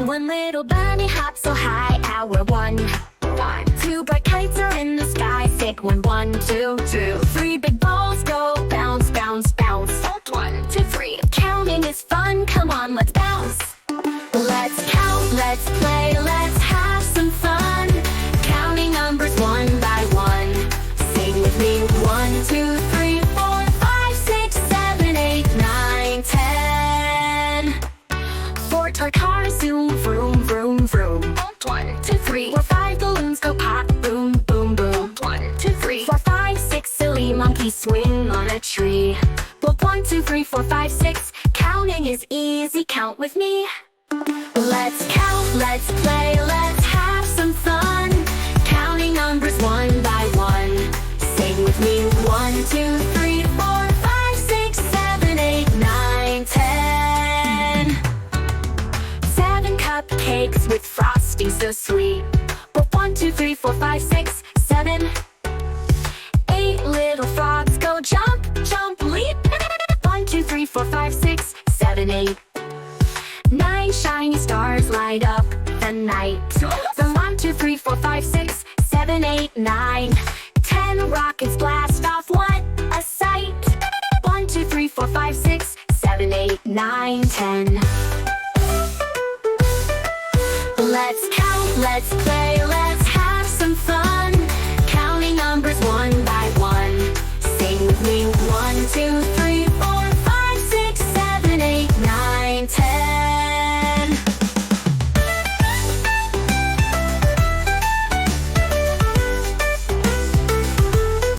One little bunny hops so high, hour one. Two bright kites are in the sky, sick one, 1, 2, 2. Three big balls go bounce, bounce, bounce. 1, 2, 3. Counting is fun, come on, let's bounce. Let's count, let's play, let's have some fun. Counting numbers one by one. Sing with me, 1, 2, 3, 4, 5, 6, 7, 8, 9, 10. Four toy cars zoom, vroom, vroom, vroom. 1, 2, 3, 4, 5 balloons go pop, boom, boom, boom. 1, 2, 3, 4, 5, 6 silly monkeys swing on a tree. Well, 1, 2, 3, 4, 5, 6. Counting is easy, count with me. Let's count, let's play, let's have some fun. Counting numbers one by one. Sing with me, 1, 2, 3, 4, 5, 6, 7, 8, 9, 10. 7 cupcakes with frosting so sweet. But 1, 2, 3, 4, 5, 6, 7. 8 little frogs go jump, jump, leap. 1, 2, 3, 4, 5, 6, 7, 8. 9 shiny stars light up the night. From 1, 2, 3, 4, 5, 6, 7, 8, 9. 10 rockets blast off, what a sight. 1, 2, 3, 4, 5, 6, 7, 8, 9, 10. Let's count, let's play, let's